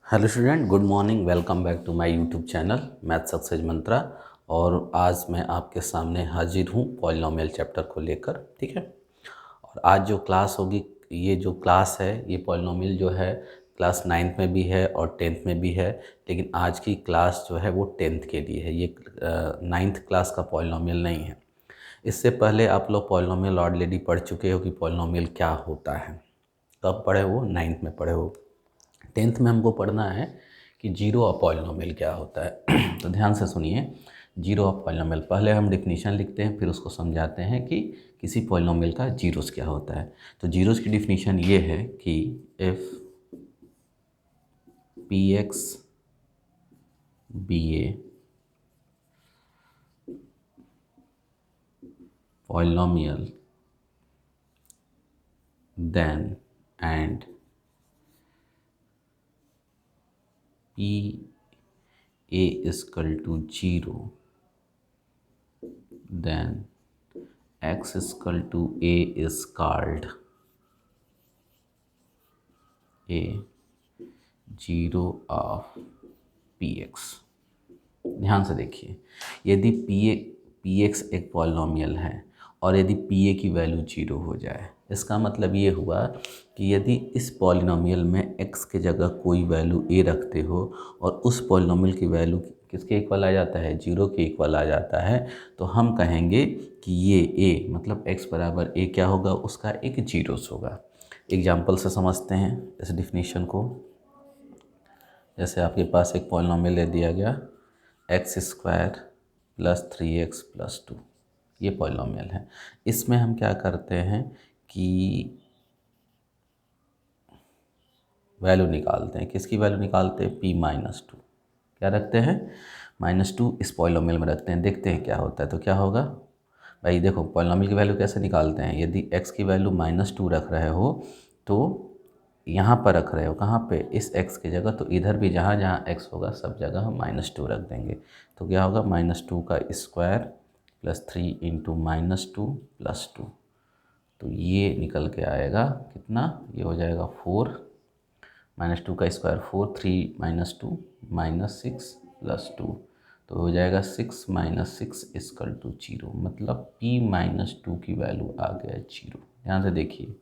Hello student, good morning. Welcome back to my YouTube channel math success mantra. और आज मैं आपके सामने हाजिर हूँ पॉलिनोमियल चैप्टर को लेकर। ठीक है। और आज जो क्लास होगी, ये जो क्लास है, ये पॉलिनोमियल जो है क्लास 9th में भी है और 10th में भी है। लेकिन आज की क्लास जो है वो 10th के लिए है, ये 9th क्लास का पॉलिनोमियल नहीं है। इससे पहले आप लोग पॉलिनोमियल ऑलरेडी पढ़ चुके हो कि पॉलिनोमियल क्या होता है। कब पढ़े हो? 9th में पढ़े हो। 10th में हमको पढ़ना है कि जीरो ऑफ पॉलिनोमियल क्या होता है। तो ध्यान से सुनिए। जीरो ऑफ पॉलिनोमियल, पहले हम डिफिनीशन लिखते हैं, फिर उसको समझाते हैं कि किसी पॉलिनोमियल का जीरोस क्या होता है। तो जीरोस की डिफिनीशन ये है कि if p x be a polynomial then and p a is equal to 0 then x is equal to a is called a zero of p x. ध्यान से देखिए, यदि पी एक्स एक पॉलिनोमियल है और यदि पी ए की value zero हो जाए, इसका मतलब ये हुआ कि यदि इस पॉलिनोमियल में एक्स के जगह कोई वैल्यू ए रखते हो और उस पॉलिनोमियल की वैल्यू किसके इक्वल आ जाता है? जीरो के इक्वल आ जाता है, तो हम कहेंगे कि ये ए मतलब एक्स बराबर ए क्या होगा? उसका एक जीरोस होगा। एग्जाम्पल से समझते हैं इस डिफिनीशन को। जैसे आपके पास एक पॉलिनोमियल दे दिया गया x square plus 3x plus 2, ये पॉलिनोमियल है। इसमें हम क्या करते हैं कि वैल्यू निकालते हैं। किसकी वैल्यू निकालते हैं? p-2। क्या रखते हैं? -2 इस पॉलिनोमियल में रखते हैं, देखते हैं क्या होता है। तो क्या होगा भाई? देखो पॉलिनोमियल की वैल्यू कैसे निकालते हैं। यदि x की वैल्यू -2 रख रहे हो तो यहाँ पर रख रहे हो, कहाँ पे? इस x की जगह। तो इधर भी जहाँ जहाँ x होगा सब जगह हम -2 रख देंगे। तो क्या होगा? -2 का स्क्वायर प्लस 3 इंटू -2 प्लस 2। तो ये निकल के आएगा कितना? ये हो जाएगा 4। -2 का स्क्वायर 4, 3 -2 -6 प्लस 2। तो हो जाएगा 6 - 6 इक्वल टू 0। मतलब p-2 की वैल्यू आ गया 0। ध्यान से देखिए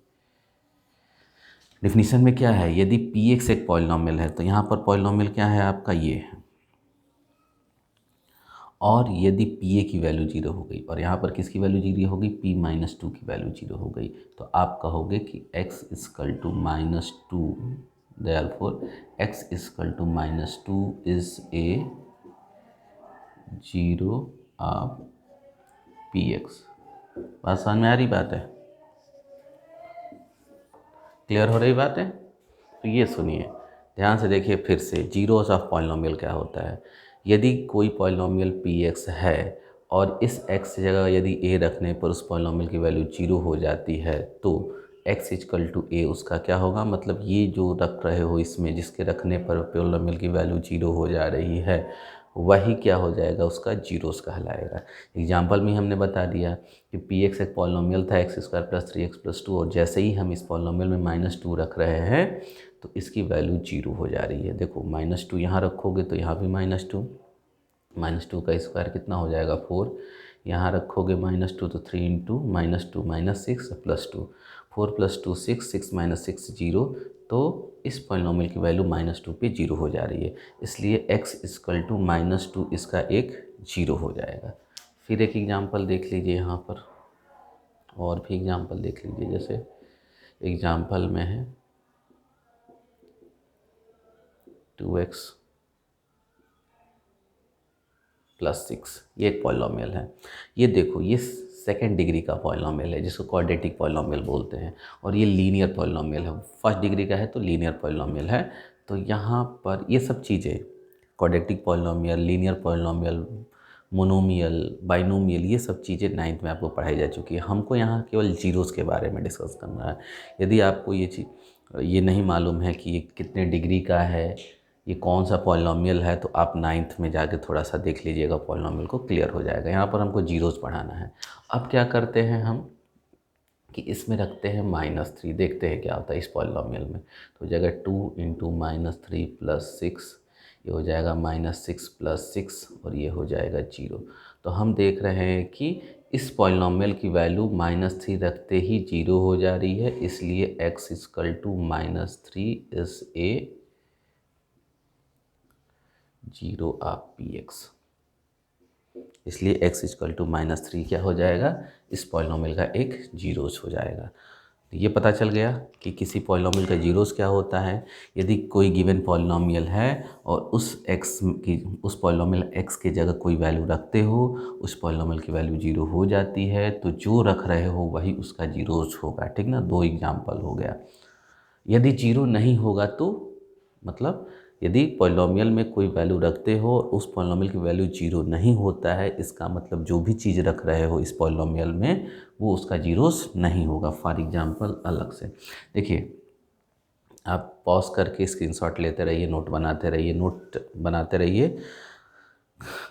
डिफिनीशन में क्या है। यदि पी एक्स एक पॉलिनोमियल है तो यहाँ पर पॉलिनोमियल क्या है आपका? ये है। और यदि पी ए की वैल्यू जीरो हो गई और यहाँ पर किसकी वैल्यू जीरो हो गई? p-2 की वैल्यू जीरो हो गई, तो आप कहोगे कि x equal to -2, therefore x equal to -2 is a zero of p x. बात समझ में आ रही बात है? क्लियर हो रही बात है? तो ये सुनिए, ध्यान से देखिए फिर से। जीरोस ऑफ पॉलिनोमियल क्या होता है। यदि कोई पॉलिनोमियल पी एक्स है और इस x की जगह यदि a रखने पर उस पॉलिनोमियल की वैल्यू जीरो हो जाती है, तो x इक्वल टू a उसका क्या होगा? मतलब ये जो रख रहे हो, इसमें जिसके रखने पर पॉलिनोमियल की वैल्यू जीरो हो जा रही है, वही क्या हो जाएगा? उसका जीरोस कहलाएगा। एग्जाम्पल में हमने बता दिया कि पी एक्स एक पॉलिनोमियल था x square plus 3x plus 2, और जैसे ही हम इस पॉलिनोमियल में -2 रख रहे हैं तो इसकी वैल्यू जीरो हो जा रही है। देखो -2 यहाँ रखोगे तो यहाँ भी -2, -2 का स्क्वायर कितना हो जाएगा? 4। यहाँ रखोगे -2 तो 3 इंटू -2 -6 प्लस 2, 4 प्लस 2 6, 6 -6 0। तो इस पॉलिनोमियल की वैल्यू -2 पे जीरो हो जा रही है, इसलिए x इक्वल टू -2 इसका एक जीरो हो जाएगा। फिर एक एग्जांपल देख लीजिए यहाँ पर, और भी एग्जांपल देख लीजिए। जैसे एग्जांपल में है 2x प्लस 6, ये एक पॉलिनोमियल है। ये देखो, ये सेकेंड डिग्री का पॉलिनोमियल है जिसको क्वाड्रेटिक पॉलिनोमियल बोलते हैं, और ये लीनियर पॉलिनोमियल है। फर्स्ट डिग्री का है तो लीनियर पॉलिनोमियल है। तो यहाँ पर ये सब चीज़ें, quadratic polynomial, linear polynomial, monomial, binomial, ये सब चीज़ें 9th में आपको पढ़ाई जा चुकी है। हमको यहाँ केवल जीरोस के बारे में डिस्कस करना है। यदि आपको ये नहीं मालूम है कि ये कितने डिग्री का है, ये कौन सा पॉलिनोमियल है, तो आप 9th में जाके थोड़ा सा देख लीजिएगा, पॉलिनोमियल को क्लियर हो जाएगा। यहाँ पर हमको जीरोस पढ़ाना है। अब क्या करते हैं हम कि इसमें रखते हैं -3, देखते हैं क्या होता है इस पॉलिनॉमियल में। तो हो जाएगा 2 इंटू -3 + 6, ये हो जाएगा -6 + 6 और ये हो जाएगा 0। तो हम देख रहे हैं कि इस पॉलिनॉमियल की वैल्यू -3 रखते ही 0 हो जा रही है, इसलिए x = -3 is a 0 of px। इसलिए x = -3 क्या हो जाएगा, इस पॉलिनॉमियल का एक जीरोस हो जाएगा। तो ये पता चल गया कि किसी पॉलिनॉमियल का जीरोस क्या होता है। यदि कोई गिवन पॉलिनॉमियल है और उस पॉलिनॉमियल x की जगह कोई वैल्यू रखते हो, उस पॉलिनॉमियल की वैल्यू 0 हो जाती है, तो जो रख रहे हो वही उसका जीरोस होगा, ठीक ना। 2 एग्जाम्पल हो गया। यदि 0 नहीं होगा तो मतलब यदि पॉलिनॉमियल में कोई वैल्यू रखते हो उस पॉलिनॉमियल की वैल्यू 0 नहीं होता है, इसका मतलब जो भी चीज़ रख रहे हो इस पॉलिनॉमियल में वो उसका जीरोस नहीं होगा। फॉर एग्जांपल अलग से देखिए, आप पॉज करके स्क्रीनशॉट लेते रहिए, नोट बनाते रहिए।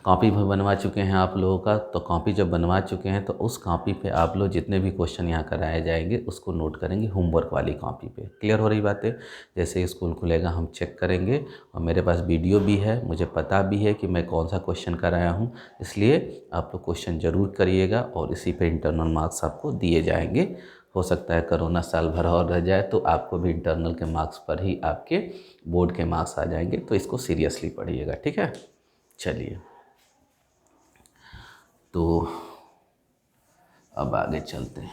कॉपी भी बनवा चुके हैं आप लोगों का, तो कॉपी जब बनवा चुके हैं तो उस कॉपी पे आप लोग जितने भी क्वेश्चन यहाँ कराए जाएंगे उसको नोट करेंगे होमवर्क वाली कॉपी पे। क्लियर हो रही बातें। जैसे ही स्कूल खुलेगा हम चेक करेंगे, और मेरे पास वीडियो भी है, मुझे पता भी है कि मैं कौन सा क्वेश्चन कराया हूँ, इसलिए आप लोग क्वेश्चन ज़रूर करिएगा और इसी पर इंटरनल मार्क्स आपको दिए जाएंगे। हो सकता है कोरोना साल भर और रह जाए तो आपको भी इंटरनल के मार्क्स पर ही आपके बोर्ड के मार्क्स आ जाएंगे, तो इसको सीरियसली पढ़िएगा, ठीक है। चलिए, तो अब आगे चलते हैं।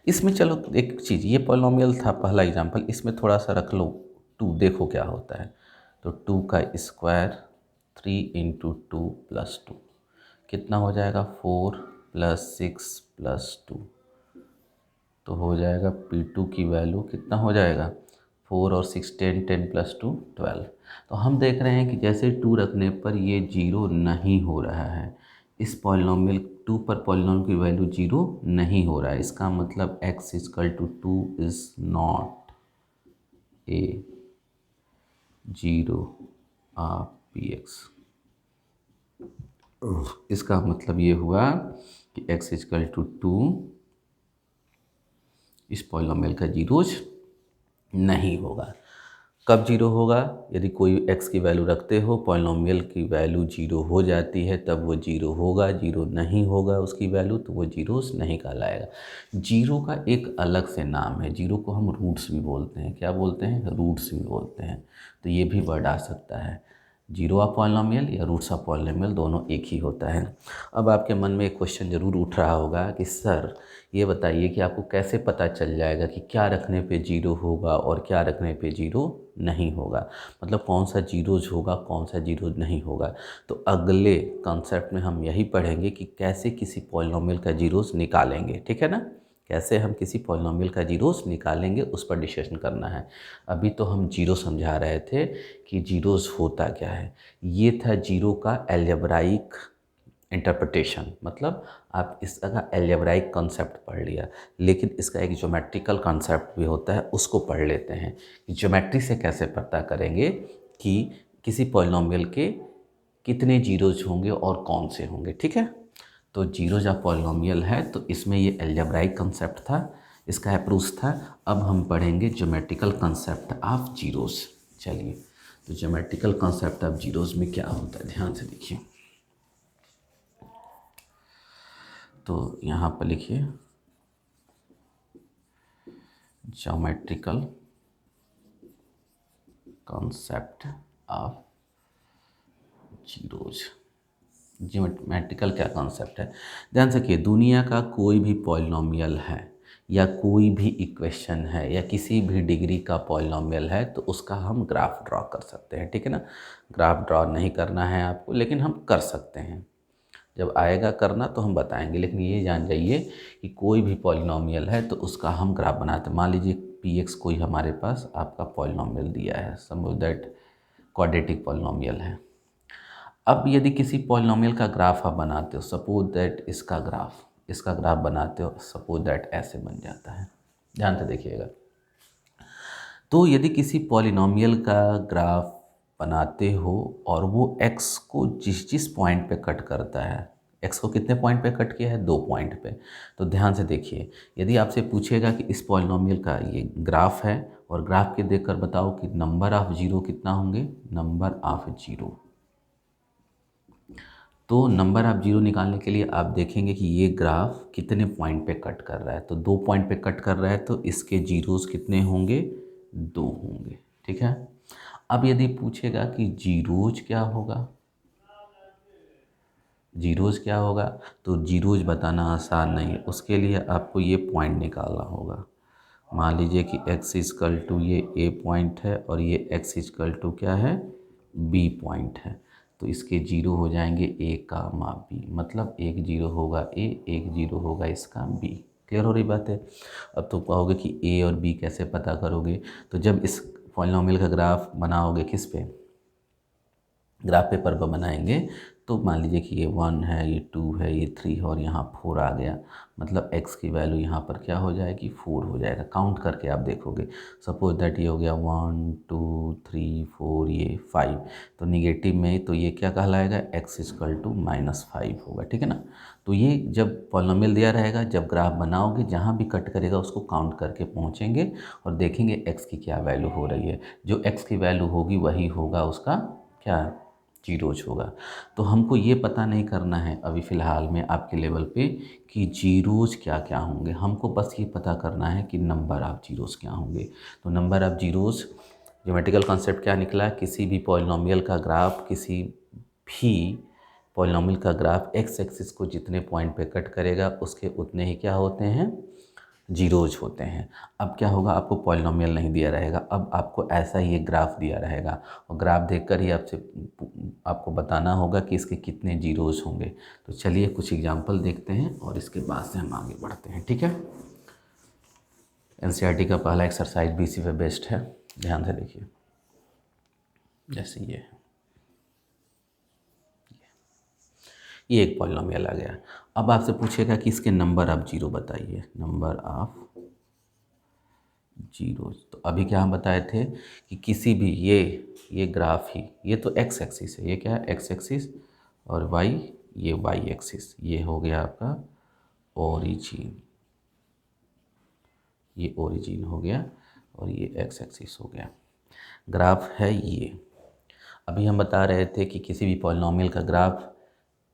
इसमें चलो एक चीज़, ये पॉलिनॉमियल था पहला एग्जांपल, इसमें थोड़ा सा रख लो 2, देखो क्या होता है। तो 2 का स्क्वायर 3 इंटू 2 + 2 कितना हो जाएगा, 4 + 6 + 2। तो हो जाएगा P2 की वैल्यू कितना हो जाएगा, 4 और 6 10, 10 + 2 12। तो हम देख रहे हैं कि जैसे 2 रखने पर ये 0 नहीं हो रहा है, इस पॉलिनॉमियल 2 पर पॉलिनॉमियल की वैल्यू 0 नहीं हो रहा है। इसका मतलब x = 2 is not a 0 of px। इसका मतलब ये हुआ कि x = 2 इस पॉलिनॉमियल का जीरोज नहीं होगा। कब 0 होगा, यदि कोई x की वैल्यू रखते हो, पॉलिनॉमियल की वैल्यू 0 हो जाती है तब वो 0 होगा। 0 नहीं होगा उसकी वैल्यू तो वो जीरोस नहीं कहलाएगा। 0 का एक अलग से नाम है, 0 को हम रूट्स भी बोलते हैं। क्या बोलते हैं, रूट्स भी बोलते हैं। तो ये भी वर्ड आ सकता है, 0 ऑफ पॉलिनॉमियल या रूट्स ऑफ पॉलिनॉमियल, दोनों एक ही होता है। अब आपके मन में एक क्वेश्चन ज़रूर उठ रहा होगा कि सर ये बताइए कि आपको कैसे पता चल जाएगा कि क्या रखने पे 0 होगा और क्या रखने पे 0 नहीं होगा, मतलब कौन सा जीरोज होगा कौन सा जीरो नहीं होगा। तो अगले कॉन्सेप्ट में हम यही पढ़ेंगे कि कैसे किसी पॉलिनॉमियल का जीरोज निकालेंगे, ठीक है ना। कैसे हम किसी पॉलिनॉमियल का जीरोस निकालेंगे उस पर डिस्कशन करना है। अभी तो हम जीरो समझा रहे थे कि जीरोस होता क्या है। ये था जीरो का अलजेब्राइक इंटरप्रिटेशन, मतलब आप इसका अलजेब्राइक कॉन्सेप्ट पढ़ लिया, लेकिन इसका एक ज्योमेट्रिकल कॉन्सेप्ट भी होता है, उसको पढ़ लेते हैं। ज्योमेट्री से कैसे पता करेंगे कि किसी पॉलिनॉमियल के कितने जीरोज होंगे और कौन से होंगे, ठीक है। तो जीरोज ऑफ पॉलिनॉमियल है, तो इसमें ये अलजेब्राइक कंसेप्ट था, इसका अप्रोच था। अब हम पढ़ेंगे ज्योमेट्रिकल कंसेप्ट ऑफ जीरोज। चलिए, तो ज्योमेट्रिकल कंसेप्ट ऑफ जीरोज में क्या होता है, ध्यान से देखिए। तो यहाँ पर लिखिए geometrical concept of zeros. Geometrical क्या कॉन्सेप्ट है, ध्यान से देखिए। दुनिया का कोई भी पॉलिनॉमियल है या कोई भी इक्वेशन है या किसी भी डिग्री का पॉलिनॉमियल है तो उसका हम ग्राफ ड्रॉ कर सकते हैं, ठीक है ना। ग्राफ ड्रॉ नहीं करना है आपको, लेकिन हम कर सकते हैं। जब आएगा करना तो हम बताएंगे, लेकिन ये जान जाइए कि कोई भी पॉलिनॉमियल है तो उसका हम ग्राफ बनाते हैं। मान लीजिए px कोई हमारे पास आपका पॉलिनॉमियल दिया है, सपोज दैट क्वाड्रेटिक पॉलिनॉमियल है। अब यदि किसी पॉलिनॉमियल का ग्राफ आप बनाते हो, सपोज दैट इसका ग्राफ बनाते हो, सपोज दैट ऐसे बन जाता है, ध्यान से देखिएगा। तो यदि किसी पॉलिनॉमियल का ग्राफ बनाते हो और वो x को जिस जिस पॉइंट पे कट करता है, एक्स को कितने पॉइंट पे कट किया है, 2 पॉइंट पे। तो ध्यान से देखिए, यदि आपसे पूछेगा कि इस पॉलिनॉमियल का ये ग्राफ है और ग्राफ के देखकर बताओ कि नंबर ऑफ जीरो कितना होंगे, नंबर ऑफ जीरो। तो नंबर ऑफ जीरो निकालने के लिए आप देखेंगे कि ये ग्राफ कितने पॉइंट पे कट कर रहा है। तो 2 पॉइंट पे कट कर रहा है तो इसके जीरोस कितने होंगे, 2 होंगे। ठीक है। अब यदि पूछेगा कि जीरोज क्या होगा, जीरोज क्या होगा, तो जीरोज बताना आसान नहीं है। उसके लिए आपको ये पॉइंट निकालना होगा। मान लीजिए कि x इजकल टू ये a पॉइंट है और ये x इजकल टू क्या है, b पॉइंट है। तो इसके जीरो हो जाएंगे a का माप b, मतलब एक जीरो होगा a, एक जीरो होगा इसका b। क्लियर हो रही बात है। अब तो कहोगे कि a और b कैसे पता करोगे, तो जब इस पॉलिनॉमियल का ग्राफ बनाओगे किस पे, ग्राफ पेपर पर बनाएंगे, तो मान लीजिए कि ये 1 है, ये 2 है, ये 3 है और यहाँ 4 आ गया, मतलब x की वैल्यू यहाँ पर क्या हो जाएगी, 4 हो जाएगा। काउंट करके आप देखोगे, सपोज दैट ये हो गया 1 2 3 4, ये 5, तो निगेटिव में तो ये क्या कहलाएगा, x इजकल टू -5 होगा। ठीक है ना। तो ये जब पॉलिनॉमियल दिया रहेगा, जब ग्राफ बनाओगे जहाँ भी कट करेगा उसको काउंट करके पहुँचेंगे और देखेंगे x की क्या वैल्यू हो रही है। जो x की वैल्यू होगी वही होगा उसका क्या, जीरोज होगा। तो हमको ये पता नहीं करना है अभी फ़िलहाल में आपके लेवल पे कि जीरोज क्या क्या होंगे, हमको बस ये पता करना है कि नंबर ऑफ जीरोज क्या होंगे। तो number of zeros geometrical concept क्या निकला, किसी भी पॉलिनॉमियल का ग्राफ, किसी भी पॉलिनॉमियल का ग्राफ एक्स एक्सिस को जितने पॉइंट पे कट करेगा उसके उतने ही क्या होते हैं, जीरोज होते हैं। अब क्या होगा, आपको पॉलिनॉमियल नहीं दिया रहेगा, अब आपको ऐसा ही एक ग्राफ दिया रहेगा और ग्राफ देखकर ही आपको बताना होगा कि इसके कितने जीरोज होंगे। तो चलिए कुछ एग्जांपल देखते हैं और इसके बाद से हम आगे बढ़ते हैं। ठीक है। एनसीईआरटी का पहला एक्सरसाइज भी इसी पे बेस्ड है, ध्यान से देखिए। जैसे ये एक पॉलिनॉमियल आ गया। अब आपसे पूछेगा कि इसके नंबर ऑफ जीरो बताइए, नंबर ऑफ जीरोज। तो अभी क्या हम बताए थे कि किसी भी ये ग्राफ ही, ये तो एक्स एक्सिस है, ये क्या है, एक्स एक्सिस, और वाई, ये वाई एक्सिस, ये हो गया आपका ओरिजिन, ये ओरिजिन हो गया और ये एक्स एक्सिस हो गया। ग्राफ है ये। अभी हम बता रहे थे कि किसी भी पॉलिनॉमियल का ग्राफ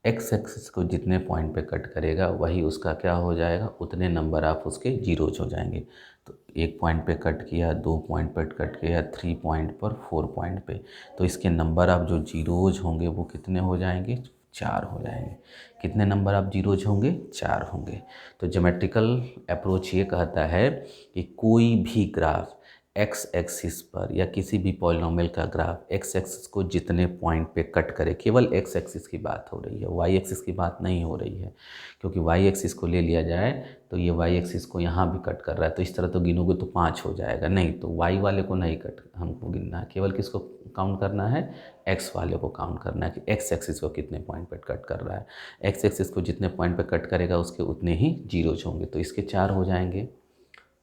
एक्स एक्सिस को जितने पॉइंट पे कट करेगा वही उसका क्या हो जाएगा, उतने नंबर ऑफ उसके जीरोज हो जाएंगे। तो 1 पॉइंट पे कट किया, 2 पॉइंट पर कट किया, 3 पॉइंट पर, 4 पॉइंट पे, तो इसके नंबर ऑफ जो जीरोज होंगे वो कितने हो जाएंगे, 4 हो जाएंगे। कितने नंबर ऑफ जीरोज होंगे, 4 होंगे। तो ज्योमेट्रिकल अप्रोच ये कहता है कि कोई भी ग्राफ एक्स एक्सिस पर या किसी भी पॉलिनॉमियल का ग्राफ एक्स एक्सिस को जितने पॉइंट पे कट करे, केवल एक्स एक्सिस की बात हो रही है, वाई एक्सिस की बात नहीं हो रही है, क्योंकि वाई एक्सिस को ले लिया जाए तो ये वाई एक्सिस को यहाँ भी कट कर रहा है, तो इस तरह तो गिनोगे तो 5 हो जाएगा, नहीं तो वाई वाले को नहीं कट हमको गिनना है, केवल किसको काउंट करना है, एक्स वाले को काउंट करना है कि एक्स एक्सिस को कितने पॉइंट पर कट कर रहा है। एक्स एक्सिस को जितने पॉइंट पर कट करेगा उसके उतने ही जीरोज होंगे, तो इसके 4 हो जाएंगे।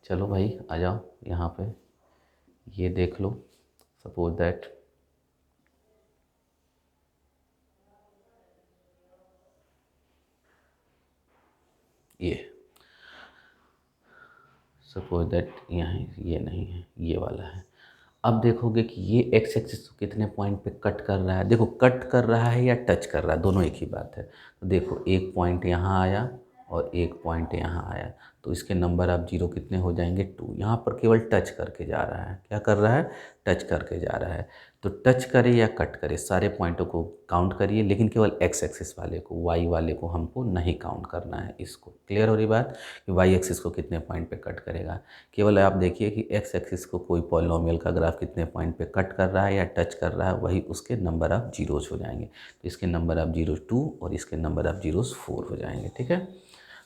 चलो भाई आ जाओ यहाँ पे, ये देख लो, सपोज दैट ये, सपोज दैट यहाँ ये नहीं है, ये वाला है। अब देखोगे कि ये एक्स एक्सिस को कितने पॉइंट पे कट कर रहा है, देखो कट कर रहा है या टच कर रहा है, दोनों एक ही बात है। तो देखो एक पॉइंट यहाँ आया और एक पॉइंट यहाँ आया, तो इसके नंबर ऑफ जीरो कितने हो जाएंगे, 2। यहाँ पर केवल टच करके जा रहा है, क्या कर रहा है, टच करके जा रहा है। तो टच करे या कट करे सारे पॉइंटों को काउंट करिए, लेकिन केवल एक्स एक्सिस वाले को, वाई वाले को हमको नहीं काउंट करना है। इसको क्लियर हो रही बात कि वाई एक्सिस को कितने पॉइंट पे कट करेगा। केवल आप देखिए कि एक्स एक्सिस को कोई पॉलिनॉमियल का ग्राफ कितने पॉइंट पे कट कर रहा है या टच कर रहा है, वही उसके नंबर ऑफ जीरोज हो जाएंगे। तो इसके नंबर ऑफ जीरोज 2 और इसके नंबर ऑफ जीरोज 4 हो जाएंगे। ठीक है।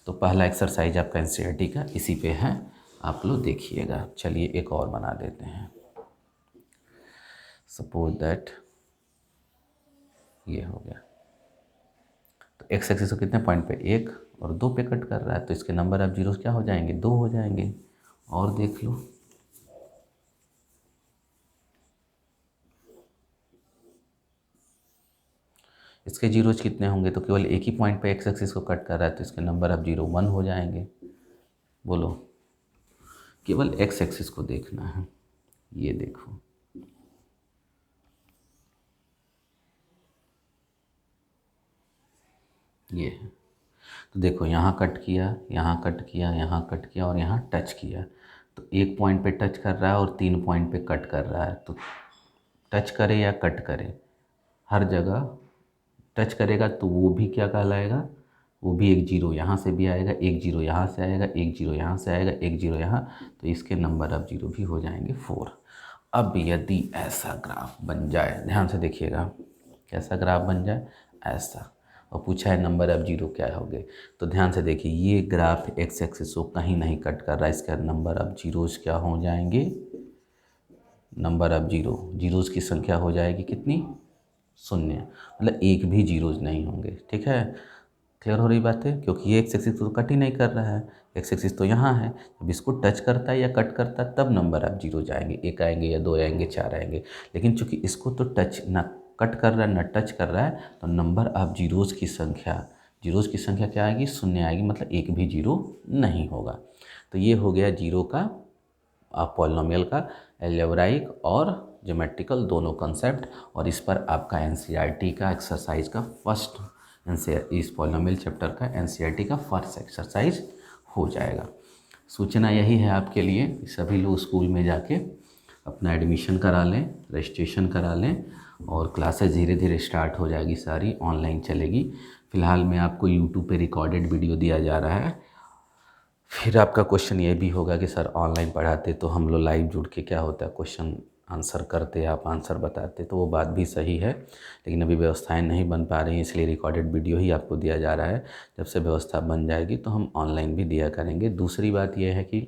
तो पहला एक्सरसाइज आपका एनसीईआरटी का इसी पे है, आप लोग देखिएगा। चलिए एक और बना देते हैं। सपोज दैट ये हो गया, तो एक्स एक्सिस को कितने पॉइंट पे, 1 और 2 पे कट कर रहा है, तो इसके नंबर ऑफ जीरोज क्या हो जाएंगे, 2 हो जाएंगे। और देख लो, इसके जीरोज कितने होंगे, तो केवल एक ही पॉइंट पे एक्स एक्सिस को कट कर रहा है तो इसके नंबर अब 0 1 हो जाएंगे। बोलो, केवल एक्स एक्सिस को देखना है। ये देखो, ये है। तो देखो यहाँ कट किया, यहाँ कट किया, यहाँ कट किया और यहाँ टच किया, तो एक पॉइंट पे टच कर रहा है और 3 पॉइंट पे कट कर रहा है। तो टच करे या कट करे, हर जगह टच करेगा तो वो भी क्या कहलाएगा, वो भी एक जीरो यहाँ से भी आएगा, एक जीरो यहाँ से आएगा, एक जीरो यहाँ से आएगा, एक जीरो यहाँ, तो इसके नंबर अब 0 भी हो जाएंगे 4। अब यदि ऐसा ग्राफ बन जाए, ध्यान से देखिएगा, कैसा ग्राफ बन जाए, ऐसा, और पूछा है नंबर अब 0 क्या हो गए, तो ध्यान से देखिए ये ग्राफ एक्स एक्सिस को कहीं नहीं कट कर रहा है, इसका नंबर अब जीरोज क्या हो जाएंगे, नंबर अब जीरोज की संख्या हो जाएगी कितनी, 0, मतलब एक भी जीरोज नहीं होंगे। ठीक है, क्लियर हो रही बात है, क्योंकि ये एक्स एक्सिस तो कट ही नहीं कर रहा है, एक्स एक्सिस तो यहाँ है, जब इसको टच करता है या कट करता है तब नंबर अब 0 जाएंगे, 1 आएंगे या 2 आएंगे, 4 आएंगे, लेकिन चूंकि इसको तो टच ना कट कर रहा है ना टच कर रहा है, तो नंबर अब जीरोज की संख्या क्या आएगी, 0 आएगी, मतलब एक भी जीरो नहीं होगा। तो ये हो गया जीरो का पॉलिनोमियल का एल्जेब्राइक और ज्योमेट्रिकल दोनों कंसेप्ट, और इस पर आपका एनसीईआरटी का एक्सरसाइज का फर्स्ट इस पॉलिनोमियल चैप्टर का एनसीईआरटी का फर्स्ट एक्सरसाइज हो जाएगा। सूचना यही है आपके लिए, सभी लोग स्कूल में जाके अपना एडमिशन करा लें, रजिस्ट्रेशन करा लें, और क्लासेस धीरे धीरे स्टार्ट हो जाएगी, सारी ऑनलाइन चलेगी। फ़िलहाल में आपको यूट्यूब पे रिकॉर्डेड वीडियो दिया जा रहा है। फिर आपका क्वेश्चन ये भी होगा कि सर ऑनलाइन पढ़ाते तो हम लोग लाइव जुड़ के क्या होता है क्वेश्चन आंसर करते, आप आंसर बताते, तो वो बात भी सही है, लेकिन अभी व्यवस्थाएं नहीं बन पा रही हैं, इसलिए रिकॉर्डेड वीडियो ही आपको दिया जा रहा है। जब से व्यवस्था बन जाएगी तो हम ऑनलाइन भी दिया करेंगे। दूसरी बात यह है कि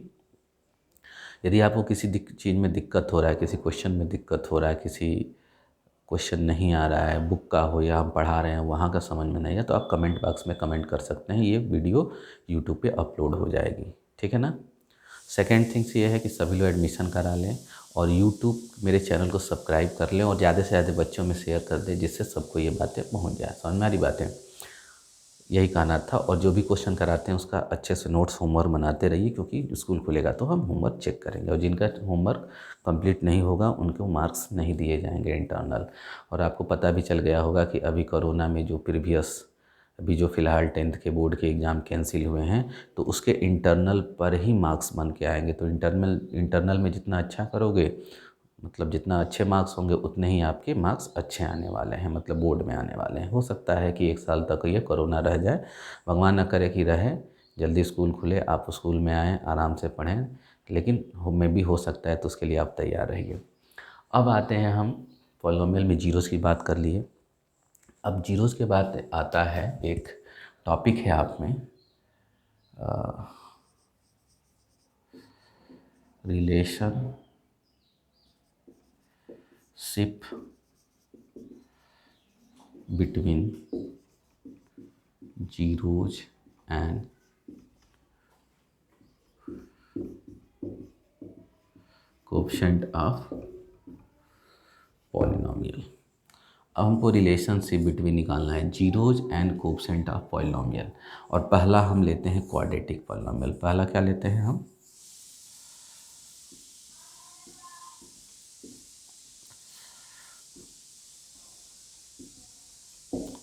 यदि आपको किसी चीज़ में दिक्कत हो रहा है, किसी क्वेश्चन में दिक्कत हो रहा है, किसी क्वेश्चन नहीं आ रहा है, बुक का हो या हम पढ़ा रहे हैं वहाँ का समझ में नहीं है, तो आप कमेंट बॉक्स में कमेंट कर सकते हैं, ये वीडियो यूट्यूब पे अपलोड हो जाएगी। ठीक है ना। सेकेंड थिंग्स ये है कि सभी लोग एडमिशन करा लें और यूट्यूब मेरे चैनल को सब्सक्राइब कर लें और ज़्यादा से ज़्यादा बच्चों में शेयर कर दें, जिससे सबको ये बातें पहुँच जाए। समझ में आ रही बातें, यही कहना था। और जो भी क्वेश्चन कराते हैं उसका अच्छे से नोट्स होमवर्क बनाते रहिए, क्योंकि स्कूल खुलेगा तो हम होमवर्क चेक करेंगे, और जिनका होमवर्क कंप्लीट नहीं होगा उनको मार्क्स नहीं दिए जाएंगे इंटरनल। और आपको पता भी चल गया होगा कि अभी कोरोना में जो प्रीवियस अभी जो फ़िलहाल 10th के बोर्ड के एग्ज़ाम कैंसिल हुए हैं, तो उसके इंटरनल पर ही मार्क्स बन के आएंगे। तो इंटरनल में जितना अच्छा करोगे, मतलब जितना अच्छे मार्क्स होंगे उतने ही आपके मार्क्स अच्छे आने वाले हैं, मतलब बोर्ड में आने वाले हैं। हो सकता है कि 1 साल तक ये कोरोना रह जाए, भगवान न करे कि रहे, जल्दी स्कूल खुले, आप स्कूल में आएँ, आराम से पढ़ें, लेकिन में भी हो सकता है, तो उसके लिए आप तैयार रहिए। अब आते हैं हम पॉलिनोमियल में जीरोज़ की बात कर लिए। अब जीरोज़ के बाद आता है एक टॉपिक है आप में relationship between zeros and coefficient of polynomial. अब हमको रिलेशनशिप बिटवीन निकालना है zeros and coefficient of polynomial, और पहला हम लेते हैं क्वाड्रेटिक पॉलिनोमियल। पहला क्या लेते हैं हम,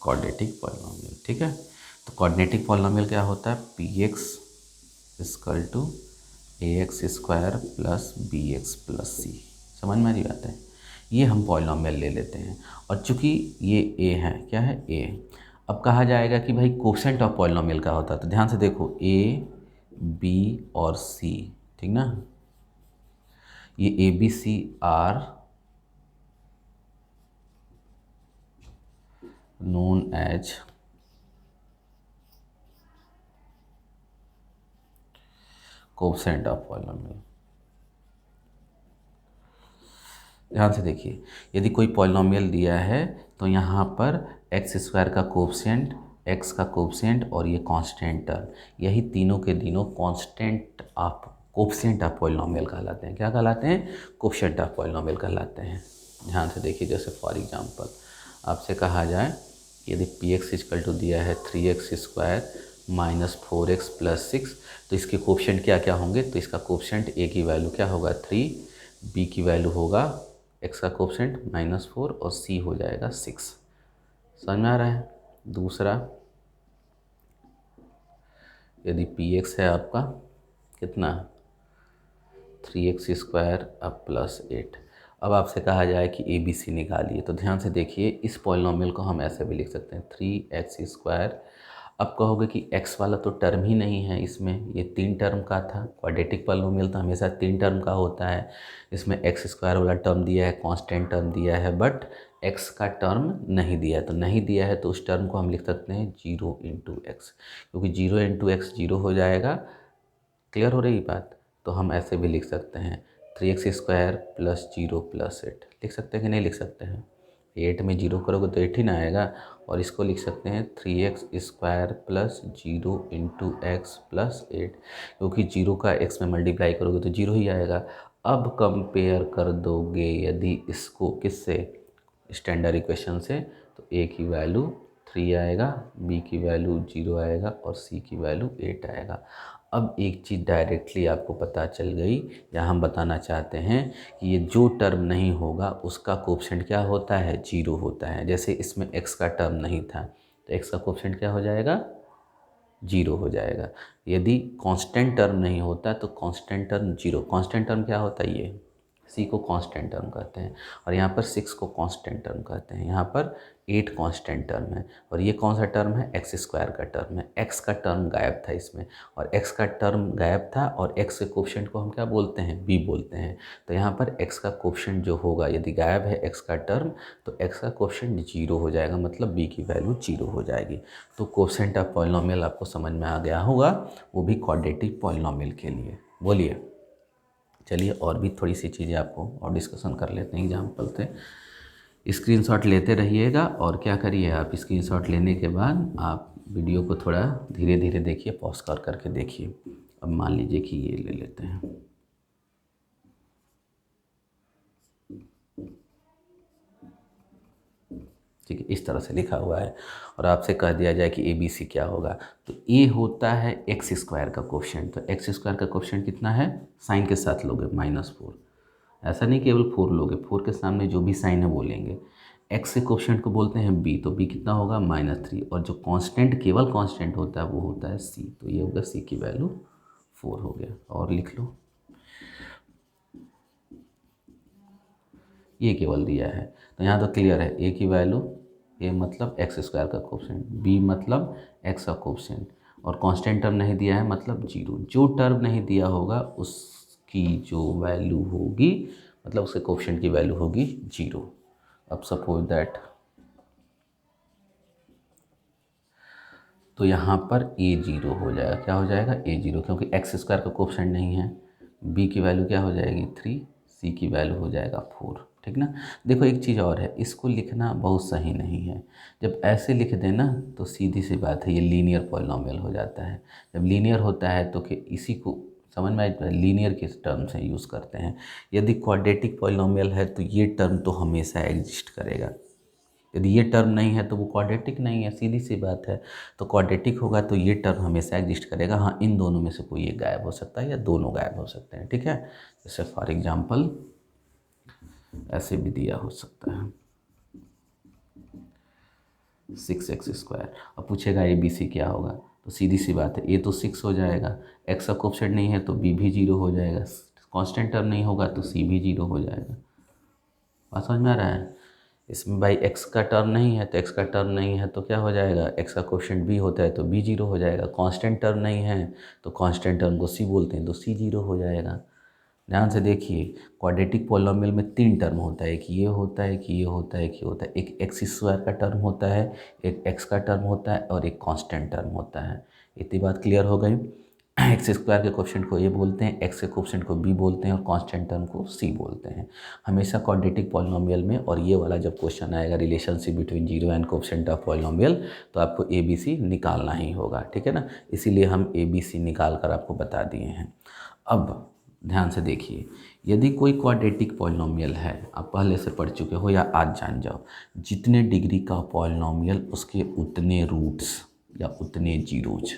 क्वाड्रेटिक पॉलिनोमियल। ठीक है, तो क्वाड्रेटिक पॉलिनोमियल क्या होता है, P X equal to A X square plus B X plus C. समझ में आ रही बात है, ये हम पॉलिनोमियल ले लेते हैं। और चूंकि ये ए है, क्या है ए, अब कहा जाएगा कि भाई कोएफिशिएंट ऑफ पॉलिनोमियल क्या होता है, तो ध्यान से देखो ए बी और सी, ठीक ना, ये a b c are known as coefficient of polynomial. ध्यान से देखिए, यदि कोई पॉलिनोमियल दिया है तो यहाँ पर एक्स स्क्वायर का कोएफिशिएंट, एक्स का कोएफिशिएंट और ये कांस्टेंट टर्म, यही तीनों के तीनों constant of coefficient of polynomial कहलाते हैं। क्या कहलाते हैं, कोएफिशिएंट ऑफ पॉलिनोमियल कहलाते हैं। ध्यान से देखिए, जैसे फॉर एग्जांपल आपसे कहा जाए यदि पी एक्स इक्वल टू दिया है 3x² माइनस 4x प्लस 6, तो इसके कोफिशिएंट क्या क्या होंगे, तो इसका कोफिशिएंट ए की वैल्यू क्या होगा 3, बी की वैल्यू होगा एक्स का कोफिशिएंट -4 और सी हो जाएगा 6। समझ में आ रहा है। दूसरा, यदि पी एक्स है आपका कितना 3x² अब प्लस 8, अब आपसे कहा जाए कि ए बी सी निकालिए, तो ध्यान से देखिए इस पॉलिनॉमियल को हम ऐसे भी लिख सकते हैं 3x²। अब कहोगे कि x वाला तो टर्म ही नहीं है इसमें, ये 3 टर्म का था, क्वाड्रेटिक पॉलिनॉमियल तो हमेशा 3 टर्म का होता है, इसमें x² वाला टर्म दिया है, कांस्टेंट टर्म दिया है, बट x का टर्म नहीं दिया है, तो नहीं दिया है तो उस टर्म को हम लिख सकते हैं 0 × x, क्योंकि 0 × x 0 हो जाएगा। क्लियर हो रही बात। तो हम ऐसे भी लिख सकते हैं 3x² प्लस 0 प्लस 8, लिख सकते हैं कि नहीं लिख सकते हैं। 8 में 0 करोगे तो 8 ही ना आएगा, और इसको लिख सकते हैं 3x² प्लस 0 × x प्लस 8, क्योंकि 0 का x में मल्टीप्लाई करोगे तो 0 ही आएगा। अब कंपेयर कर दोगे यदि इसको किससे, स्टैंडर्ड इक्वेशन से, तो a की वैल्यू 3 आएगा, b की वैल्यू 0 आएगा और c की वैल्यू 8 आएगा। अब एक चीज़ डायरेक्टली आपको पता चल गई, या हम बताना चाहते हैं कि ये जो टर्म नहीं होगा उसका कोफिशिएंट क्या होता है 0 होता है। जैसे इसमें x का टर्म नहीं था तो x का कोफिशिएंट क्या हो जाएगा 0 हो जाएगा। यदि कांस्टेंट टर्म नहीं होता तो कांस्टेंट टर्म 0, कांस्टेंट टर्म क्या होता है, ये c को कांस्टेंट टर्म कहते हैं, और यहाँ पर 6 को कांस्टेंट टर्म कहते हैं, यहाँ पर 8 कांस्टेंट टर्म है, और ये कौन सा टर्म है x² का टर्म है। x का टर्म गायब था इसमें, और x का टर्म गायब था, और x के कोफिशिएंट को हम क्या बोलते हैं b बोलते हैं। तो यहाँ पर x का कोफिशिएंट जो होगा, यदि गायब है x का टर्म तो x का कोफिशिएंट 0 हो जाएगा, मतलब b की वैल्यू 0 हो जाएगी। तो कोफिशिएंट ऑफ पॉलिनॉमियल आपको समझ में आ गया होगा, वो भी क्वाड्रेटिक पॉलिनॉमियल के लिए। बोलिए, चलिए और भी थोड़ी सी चीज़ें आपको और डिस्कशन कर लेते हैं एग्जाम्पल से। स्क्रीनशॉट लेते रहिएगा, और क्या करिए आप स्क्रीनशॉट लेने के बाद आप वीडियो को थोड़ा धीरे धीरे देखिए, पॉज कर करके देखिए। अब मान लीजिए कि ये ले लेते हैं, ठीक है, इस तरह से लिखा हुआ है, और आपसे कह दिया जाए कि ABC क्या होगा, तो A होता है x² का कोफिशिएंट। तो x² का कोफिशिएंट कितना है, साइन के साथ लोगे -4, ऐसा नहीं केवल 4 लोगे, 4 के सामने जो भी साइन है वो लेंगे। x के कोफिशिएंट को बोलते हैं b, तो b कितना होगा -3, और जो कांस्टेंट केवल कांस्टेंट होता है वो होता है c, तो ये होगा c की वैल्यू 4 हो गया। और लिख लो, ये केवल दिया है, तो यहाँ तो क्लियर है, a की वैल्यू, a मतलब x² का कोफिशिएंट, b मतलब x का कोफिशिएंट, और कांस्टेंट टर्म नहीं दिया है मतलब 0। जो टर्म नहीं दिया होगा उसकी जो वैल्यू होगी, मतलब उसके कोफिशिएंट की वैल्यू होगी 0। अब सपोज दैट, तो यहाँ पर a 0 हो जाएगा, क्या हो जाएगा a 0, क्योंकि x² का कोफिशिएंट नहीं है। b की वैल्यू क्या हो जाएगी 3, c की वैल्यू हो जाएगा 4, ठीक ना। देखो एक चीज़ और है, इसको लिखना बहुत सही नहीं है। जब ऐसे लिख देना तो सीधी सी बात है, ये लीनियर पॉलिनॉमियल हो जाता है। जब लीनियर होता है तो कि इसी को समझ में आता है, लीनियर के टर्म से यूज़ करते हैं। यदि क्वाड्रेटिक पॉलिनॉमियल है तो ये टर्म तो हमेशा एग्जिस्ट करेगा, यदि ये टर्म नहीं है तो वो क्वाड्रेटिक नहीं है, सीधी सी बात है। तो क्वाड्रेटिक होगा तो ये टर्म हमेशा एग्जिस्ट करेगा। हाँ, इन दोनों में से कोई एक गायब हो सकता है या दोनों गायब हो सकते हैं, ठीक है। जैसे फॉर एग्जांपल ऐसे भी दिया हो सकता है 6x²। अब पूछेगा ABC क्या होगा, तो सीधी सी बात है, a तो 6 हो जाएगा, x का कोफिशिएंट नहीं है तो b भी 0 हो जाएगा, कांस्टेंट टर्म नहीं होगा तो c भी 0 हो जाएगा। बात समझ में आ रहा है। इसमें भाई x का टर्म नहीं है तो x का टर्म नहीं है तो क्या हो जाएगा, x का कोफिशिएंट b होता है तो b 0 हो जाएगा, कांस्टेंट टर्म नहीं है तो कांस्टेंट टर्म को c बोलते हैं तो c 0 हो जाएगा। ध्यान से देखिए, क्वाड्रेटिक पॉलिनॉमियल में 3 टर्म होता है, एक ये होता है, कि ये होता है, कि होता है, एक x² का टर्म होता है, एक x का टर्म होता है, और एक कांस्टेंट टर्म होता है। इतनी बात क्लियर हो गई। x² के कोफिशिएंट को a बोलते हैं, x के कोफिशिएंट को b बोलते हैं, और कांस्टेंट टर्म को c बोलते हैं हमेशा क्वाड्रेटिक पॉलिनॉमियल में। और ये वाला जब क्वेश्चन आएगा relationship between 0 and coefficient of polynomial, तो आपको ABC निकालना ही होगा, ठीक है ना। इसीलिए हम ABC निकाल कर आपको बता दिए हैं। अब ध्यान से देखिए, यदि कोई क्वाड्रेटिक पॉलिनॉमियल है, आप पहले से पढ़ चुके हो या आज जान जाओ, जितने डिग्री का पॉलिनॉमियल उसके उतने रूट्स या उतने जीरोज।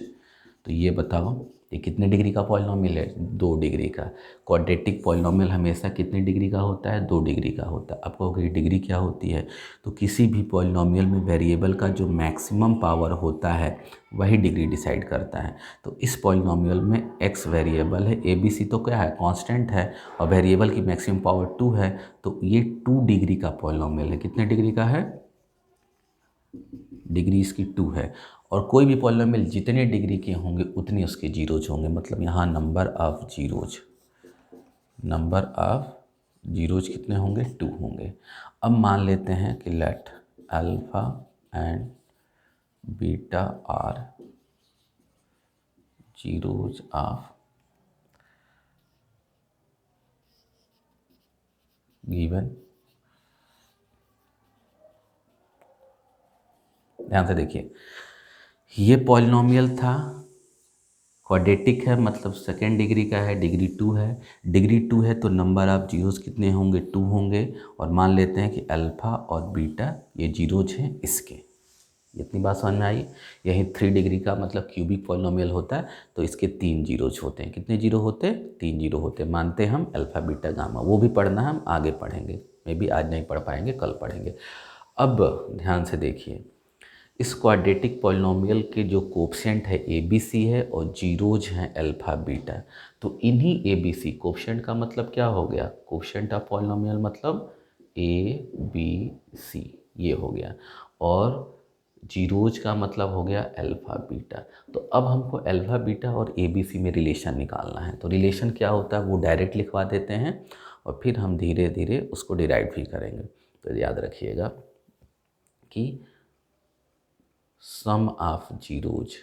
तो ये बताओ ये कितने डिग्री का पॉलिनॉमियल है? 2 डिग्री का। क्वाड्रेटिक पॉलिनॉमियल हमेशा कितने डिग्री का होता है? 2 डिग्री का होता है। आप कहोगे डिग्री क्या होती है? तो किसी भी पॉलिनॉमियल में वेरिएबल का जो मैक्सिमम पावर होता है वही डिग्री डिसाइड करता है। तो इस पॉलिनॉमियल में x वेरिएबल है, ABC तो क्या है? कांस्टेंट है, और वेरिएबल की मैक्सिमम पावर 2 है, तो ये 2 डिग्री का पॉलिनॉमियल है। कितने डिग्री का है? डिग्री इसकी 2 है। और कोई भी पॉलिनॉमियल जितने डिग्री के होंगे उतने उसके जीरोज होंगे, मतलब यहाँ नंबर ऑफ जीरोज कितने होंगे? 2 होंगे। अब मान लेते हैं कि let alpha and beta are zeros of given. ध्यान से देखिए, ये पॉलिनॉमियल था, क्वाड्रेटिक है, मतलब सेकेंड डिग्री का है, डिग्री 2 है। डिग्री 2 है तो नंबर ऑफ जीरोज कितने होंगे? 2 होंगे। और मान लेते हैं कि अल्फ़ा और बीटा ये जीरोज हैं इसके। इतनी बात समझ में आई? यही 3 डिग्री का मतलब क्यूबिक पॉलिनॉमियल होता है, तो इसके 3 जीरोज होते हैं। कितने जीरो होते हैं? 3 जीरो होते हैं। मानते हैं हम अल्फ़ा बीटा गामा, वो भी पढ़ना है, हम आगे पढ़ेंगे, मे बी आज नहीं पढ़ पाएंगे, कल पढ़ेंगे। अब ध्यान से देखिए, इस क्वाड्रेटिक पॉलिनॉमियल के जो कोफिशिएंट है ABC है और जीरोज हैं अल्फ़ा बीटा, तो इन्हीं ABC कोफिशिएंट का मतलब क्या हो गया? कोफिशिएंट ऑफ पॉलिनॉमियल मतलब ABC ये हो गया, और जीरोज का मतलब हो गया अल्फ़ा बीटा। तो अब हमको अल्फ़ा बीटा और ABC में रिलेशन निकालना है। तो रिलेशन क्या होता है वो डायरेक्ट लिखवा देते हैं, और फिर हम धीरे धीरे उसको डिराइव भी करेंगे। तो याद रखिएगा कि सम ऑफ जीरोज,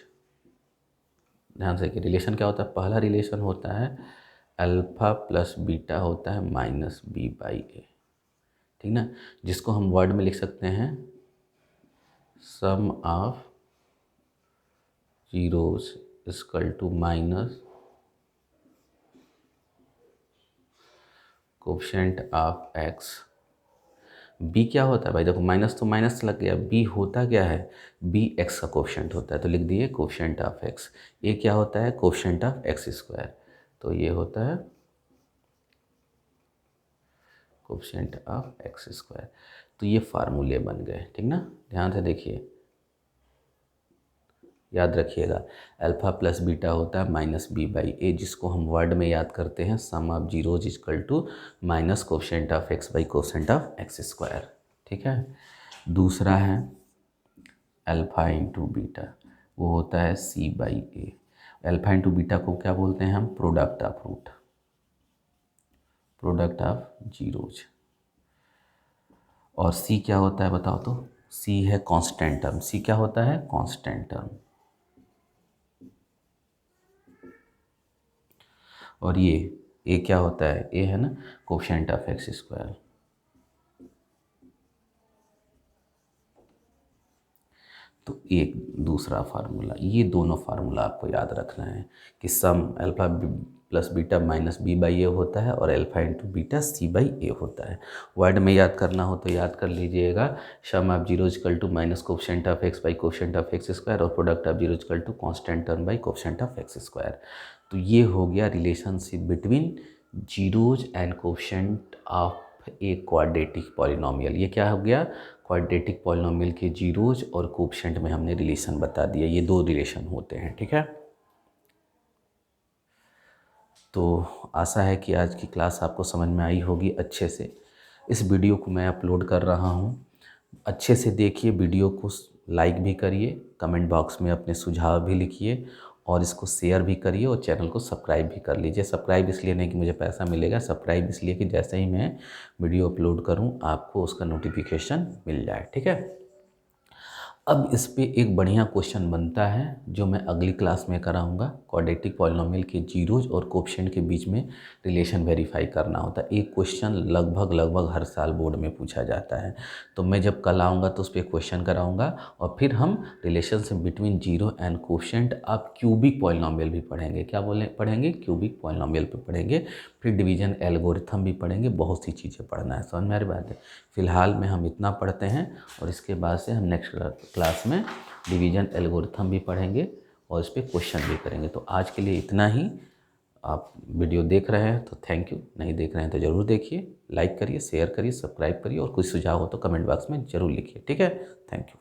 ध्यान से कि रिलेशन क्या होता है? पहला रिलेशन होता है अल्फ़ा प्लस बीटा होता है माइनस B/A, ठीक ना, जिसको हम वर्ड में लिख सकते हैं sum of zeros equal to minus coefficient of x। b क्या होता है भाई? देखो माइनस तो माइनस लग गया, b होता क्या है? b x का कोफिशिएंट होता है, तो लिख दिए कोफिशिएंट ऑफ x। ये क्या होता है? कोफिशिएंट ऑफ x स्क्वायर, तो ये होता है कोफिशिएंट ऑफ x स्क्वायर। तो ये फार्मूले बन गए, ठीक ना। ध्यान से देखिए, याद रखिएगा, अल्फ़ा प्लस बीटा होता है माइनस B/A, जिसको हम वर्ड में याद करते हैं sum of zeros equal to minus coefficient of x by coefficient of x square, ठीक है। दूसरा है अल्फ़ा इंटू बीटा, वो होता है C/A। अल्फ़ा इंटू बीटा को क्या बोलते हैं हम? Product of root, product of zeros. और C क्या होता है बताओ तो? C है कांस्टेंट टर्म। C क्या होता है? Constant term. और ये क्या होता है? ये है ना कोफिशिएंट ऑफ x स्क्वायर। तो एक दूसरा फार्मूला, ये दोनों फार्मूला आपको याद रखना है कि sum alpha plus beta minus B/A होता है, और अल्फ़ा इंटू बीटा C/A होता है। वर्ड में याद करना हो तो याद कर लीजिएगा, sum of zero equal to minus coefficient of x by coefficient of x square, और product of zero equal to constant term by coefficient of x square. तो ये हो गया relationship between zeros and coefficient of a quadratic polynomial. ये क्या हो गया? Quadratic polynomial के जीरोज और कोफिशिएंट में हमने रिलेशन बता दिया, ये 2 रिलेशन होते हैं, ठीक है। तो आशा है कि आज की क्लास आपको समझ में आई होगी अच्छे से। इस वीडियो को मैं अपलोड कर रहा हूँ, अच्छे से देखिए वीडियो को, लाइक भी करिए, कमेंट बॉक्स में अपने सुझाव भी लिखिए, और इसको शेयर भी करिए, और चैनल को सब्सक्राइब भी कर लीजिए। सब्सक्राइब इसलिए नहीं कि मुझे पैसा मिलेगा, सब्सक्राइब इसलिए कि जैसे ही मैं वीडियो अपलोड करूँ आपको उसका नोटिफिकेशन मिल जाए, ठीक है। अब इस पे एक बढ़िया क्वेश्चन बनता है जो मैं अगली क्लास में कराऊंगा। क्वाड्रेटिक पॉलिनॉमियल के जीरोज और कोफिशिएंट के बीच में रिलेशन वेरीफाई करना होता है। एक क्वेश्चन लगभग हर साल बोर्ड में पूछा जाता है। तो मैं जब कल आऊँगा तो उस पर क्वेश्चन कराऊंगा और फिर हम relationship between zero and coefficient, आप क्यूबिक पॉलिनॉमियल भी पढ़ेंगे। क्या पढ़ेंगे? क्यूबिक पॉलिनॉमियल पे पढ़ेंगे। फिर डिवीजन एल्गोरिथम भी पढ़ेंगे। बहुत सी चीज़ें पढ़ना है, समझ में आ रही बात है। फ़िलहाल में हम इतना पढ़ते हैं और इसके बाद से हम नेक्स्ट क्लास में डिवीजन एल्गोरिथम भी पढ़ेंगे और इस पर क्वेश्चन भी करेंगे। तो आज के लिए इतना ही। आप वीडियो देख रहे हैं तो थैंक यू, नहीं देख रहे हैं तो ज़रूर देखिए, लाइक करिए, शेयर करिए, सब्सक्राइब करिए और कोई सुझाव हो तो कमेंट बॉक्स में ज़रूर लिखिए। ठीक है, थैंक यू।